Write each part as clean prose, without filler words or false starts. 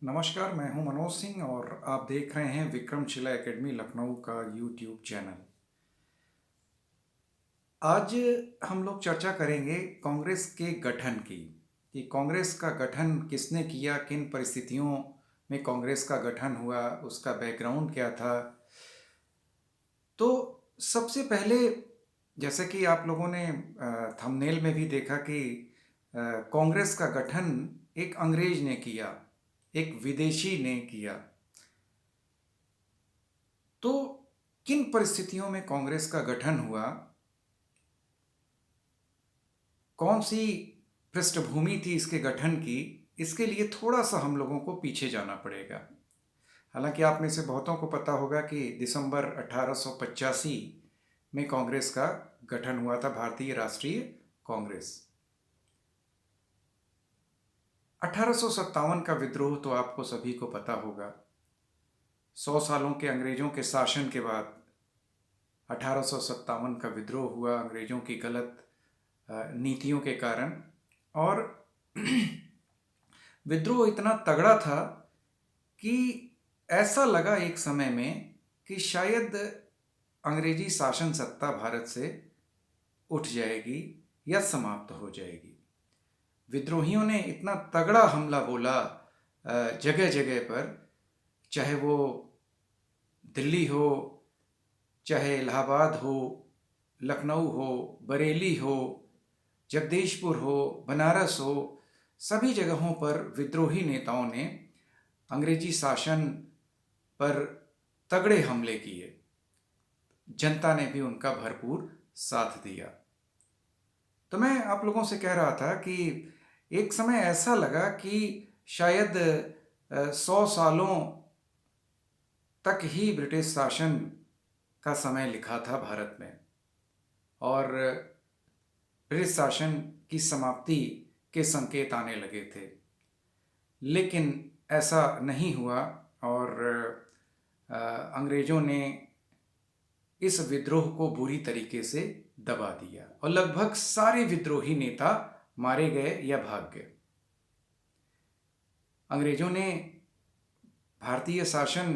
नमस्कार, मैं हूं मनोज सिंह और आप देख रहे हैं विक्रमशिला एकेडमी लखनऊ का यूट्यूब चैनल। आज हम लोग चर्चा करेंगे कांग्रेस के गठन की कि कांग्रेस का गठन किसने किया, किन परिस्थितियों में कांग्रेस का गठन हुआ, उसका बैकग्राउंड क्या था। तो सबसे पहले, जैसे कि आप लोगों ने थंबनेल में भी देखा कि कांग्रेस का गठन एक अंग्रेज ने किया, एक विदेशी ने किया। तो किन परिस्थितियों में कांग्रेस का गठन हुआ, कौन सी पृष्ठभूमि थी इसके गठन की, इसके लिए थोड़ा सा हम लोगों को पीछे जाना पड़ेगा। हालांकि आप में से बहुतों को पता होगा कि दिसंबर 1885 में कांग्रेस का गठन हुआ था, भारतीय राष्ट्रीय कांग्रेस। 1857 का विद्रोह तो आपको सभी को पता होगा। 100 सालों के अंग्रेजों के शासन के बाद 1857 का विद्रोह हुआ, अंग्रेजों की गलत नीतियों के कारण। और विद्रोह इतना तगड़ा था कि ऐसा लगा एक समय में कि शायद अंग्रेजी शासन सत्ता भारत से उठ जाएगी या समाप्त हो जाएगी। विद्रोहियों ने इतना तगड़ा हमला बोला जगह जगह पर, चाहे वो दिल्ली हो, चाहे इलाहाबाद हो, लखनऊ हो, बरेली हो, जगदीशपुर हो, बनारस हो, सभी जगहों पर विद्रोही नेताओं ने अंग्रेजी शासन पर तगड़े हमले किए। जनता ने भी उनका भरपूर साथ दिया। तो मैं आप लोगों से कह रहा था कि एक समय ऐसा लगा कि शायद 100 सालों तक ही ब्रिटिश शासन का समय लिखा था भारत में, और ब्रिटिश शासन की समाप्ति के संकेत आने लगे थे। लेकिन ऐसा नहीं हुआ और अंग्रेज़ों ने इस विद्रोह को बुरी तरीके से दबा दिया और लगभग सारे विद्रोही नेता मारे गए या भाग गए। अंग्रेज़ों ने भारतीय शासन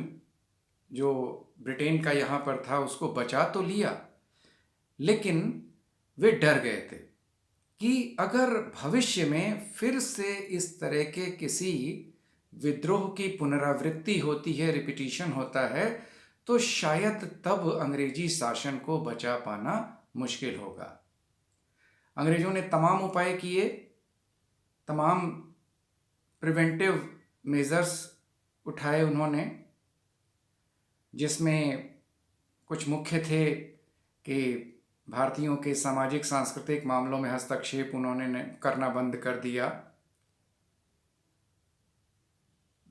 जो ब्रिटेन का यहाँ पर था उसको बचा तो लिया, लेकिन वे डर गए थे कि अगर भविष्य में फिर से इस तरह के किसी विद्रोह की पुनरावृत्ति होती है, रिपीटिशन होता है, तो शायद तब अंग्रेजी शासन को बचा पाना मुश्किल होगा। अंग्रेजों ने तमाम उपाय किए, तमाम प्रिवेंटिव मेजर्स उठाए उन्होंने, जिसमें कुछ मुख्य थे कि भारतीयों के सामाजिक सांस्कृतिक मामलों में हस्तक्षेप उन्होंने करना बंद कर दिया।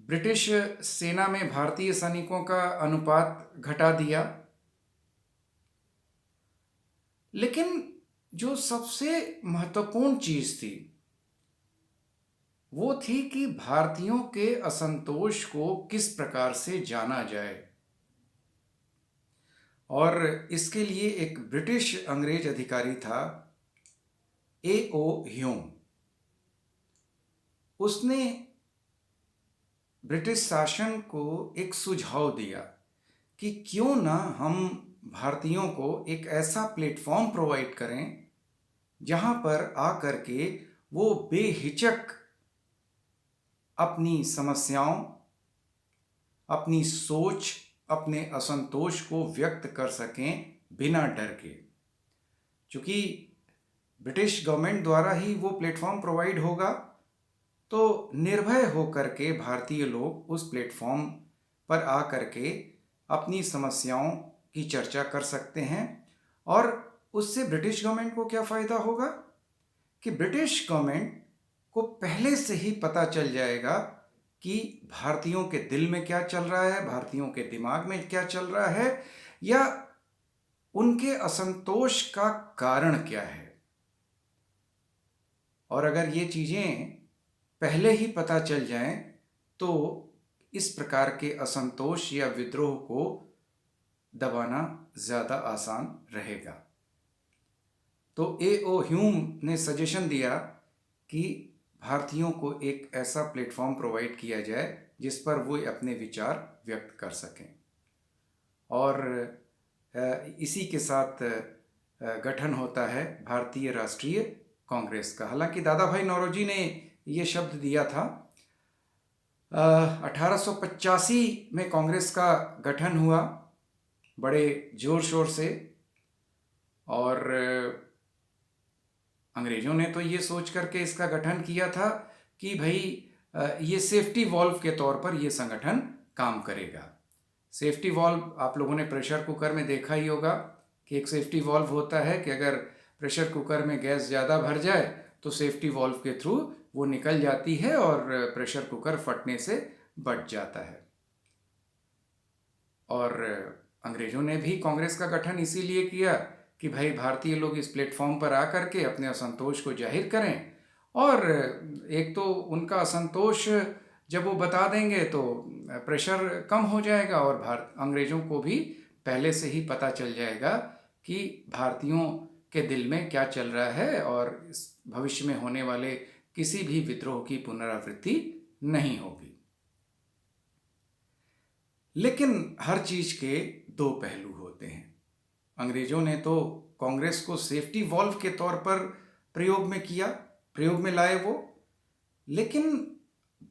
ब्रिटिश सेना में भारतीय सैनिकों का अनुपात घटा दिया। लेकिन जो सबसे महत्वपूर्ण चीज थी वो थी कि भारतीयों के असंतोष को किस प्रकार से जाना जाए। और इसके लिए एक ब्रिटिश अंग्रेज अधिकारी था, A.O. ह्यूम। उसने ब्रिटिश शासन को एक सुझाव दिया कि क्यों ना हम भारतीयों को एक ऐसा प्लेटफॉर्म प्रोवाइड करें जहां पर आकर के वो बेहिचक अपनी समस्याओं, अपनी सोच, अपने असंतोष को व्यक्त कर सकें बिना डर के। चूंकि ब्रिटिश गवर्नमेंट द्वारा ही वो प्लेटफॉर्म प्रोवाइड होगा, तो निर्भय होकर के भारतीय लोग उस प्लेटफॉर्म पर आकर के अपनी समस्याओं की चर्चा कर सकते हैं। और उससे ब्रिटिश गवर्नमेंट को क्या फ़ायदा होगा कि ब्रिटिश गवर्नमेंट को पहले से ही पता चल जाएगा कि भारतीयों के दिल में क्या चल रहा है, भारतीयों के दिमाग में क्या चल रहा है, या उनके असंतोष का कारण क्या है। और अगर ये चीज़ें पहले ही पता चल जाएं तो इस प्रकार के असंतोष या विद्रोह को दबाना ज़्यादा आसान रहेगा। तो A.O. ह्यूम ने सजेशन दिया कि भारतीयों को एक ऐसा प्लेटफॉर्म प्रोवाइड किया जाए जिस पर वो अपने विचार व्यक्त कर सकें। और इसी के साथ गठन होता है भारतीय राष्ट्रीय कांग्रेस का। हालांकि दादा भाई नौरोजी ने ये शब्द दिया था 1885 में कांग्रेस का गठन हुआ बड़े जोर शोर से। और अंग्रेज़ों ने तो ये सोच करके इसका गठन किया था कि भाई ये सेफ्टी वॉल्व के तौर पर ये संगठन काम करेगा। सेफ्टी वॉल्व आप लोगों ने प्रेशर कुकर में देखा ही होगा कि एक सेफ्टी वॉल्व होता है कि अगर प्रेशर कुकर में गैस ज़्यादा भर जाए तो सेफ्टी वॉल्व के थ्रू वो निकल जाती है और प्रेशर कुकर फटने से बच जाता है। और अंग्रेज़ों ने भी कांग्रेस का गठन इसीलिए किया कि भाई भारतीय लोग इस प्लेटफॉर्म पर आकर के अपने असंतोष को जाहिर करें। और एक तो उनका असंतोष जब वो बता देंगे तो प्रेशर कम हो जाएगा और अंग्रेज़ों को भी पहले से ही पता चल जाएगा कि भारतीयों के दिल में क्या चल रहा है और इस भविष्य में होने वाले किसी भी विद्रोह की पुनरावृत्ति नहीं होगी। लेकिन हर चीज़ के दो पहलू होते हैं। अंग्रेज़ों ने तो कांग्रेस को सेफ्टी वॉल्व के तौर पर प्रयोग में लाए वो, लेकिन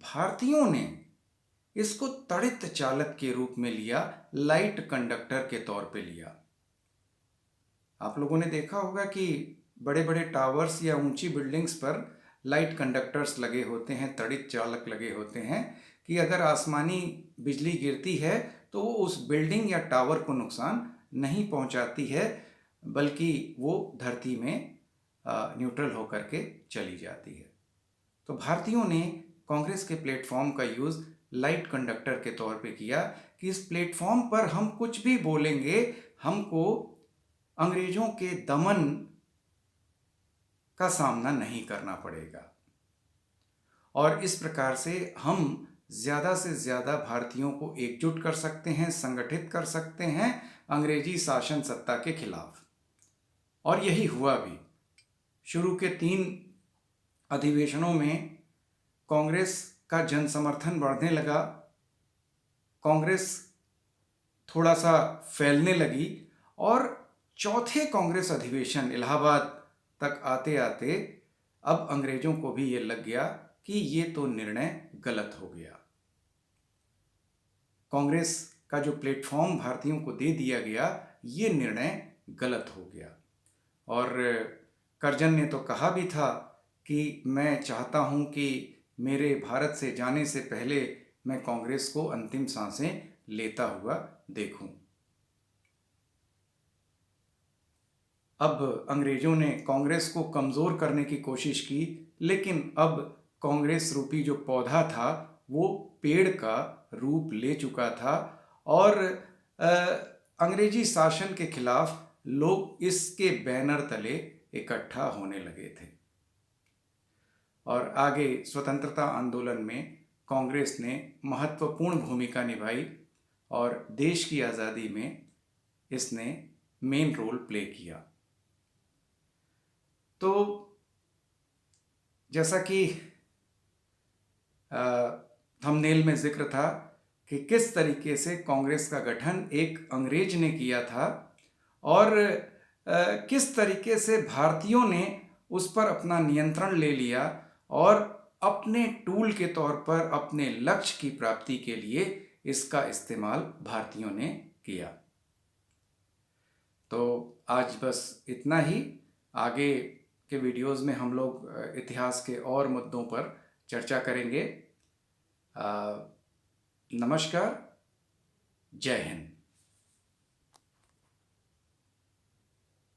भारतीयों ने इसको तड़ित चालक के रूप में लिया, लाइट कंडक्टर के तौर पे लिया। आप लोगों ने देखा होगा कि बड़े बड़े टावर्स या ऊंची बिल्डिंग्स पर लाइट कंडक्टर्स लगे होते हैं, तड़ित चालक लगे होते हैं कि अगर आसमानी बिजली गिरती है तो वो उस बिल्डिंग या टावर को नुकसान नहीं पहुंचाती है, बल्कि वो धरती में न्यूट्रल होकर के चली जाती है। तो भारतीयों ने कांग्रेस के प्लेटफॉर्म का यूज़ लाइट कंडक्टर के तौर पे किया कि इस प्लेटफॉर्म पर हम कुछ भी बोलेंगे हमको अंग्रेज़ों के दमन का सामना नहीं करना पड़ेगा। और इस प्रकार से हम ज़्यादा से ज़्यादा भारतीयों को एकजुट कर सकते हैं, संगठित कर सकते हैं अंग्रेजी शासन सत्ता के खिलाफ। और यही हुआ भी। शुरू के 3 अधिवेशनों में कांग्रेस का जन समर्थन बढ़ने लगा, कांग्रेस थोड़ा सा फैलने लगी और चौथे कांग्रेस अधिवेशन इलाहाबाद तक आते आते अब अंग्रेज़ों को भी ये लग गया कि ये तो निर्णय गलत हो गया। कांग्रेस का जो प्लेटफॉर्म भारतीयों को दे दिया गया ये निर्णय गलत हो गया। और करजन ने तो कहा भी था कि मैं चाहता हूं कि मेरे भारत से जाने से पहले मैं कांग्रेस को अंतिम सांसें लेता हुआ देखूं। अब अंग्रेज़ों ने कांग्रेस को कमज़ोर करने की कोशिश की, लेकिन अब कांग्रेस रूपी जो पौधा था वो पेड़ का रूप ले चुका था और अंग्रेजी शासन के खिलाफ लोग इसके बैनर तले इकट्ठा होने लगे थे। और आगे स्वतंत्रता आंदोलन में कांग्रेस ने महत्वपूर्ण भूमिका निभाई और देश की आज़ादी में इसने मेन रोल प्ले किया। तो जैसा कि थंबनेल में जिक्र था कि किस तरीके से कांग्रेस का गठन एक अंग्रेज ने किया था और किस तरीके से भारतीयों ने उस पर अपना नियंत्रण ले लिया और अपने टूल के तौर पर अपने लक्ष्य की प्राप्ति के लिए इसका इस्तेमाल भारतीयों ने किया। तो आज बस इतना ही। आगे के वीडियोस में हम लोग इतिहास के और मुद्दों पर चर्चा करेंगे। नमस्कार, जय हिंद।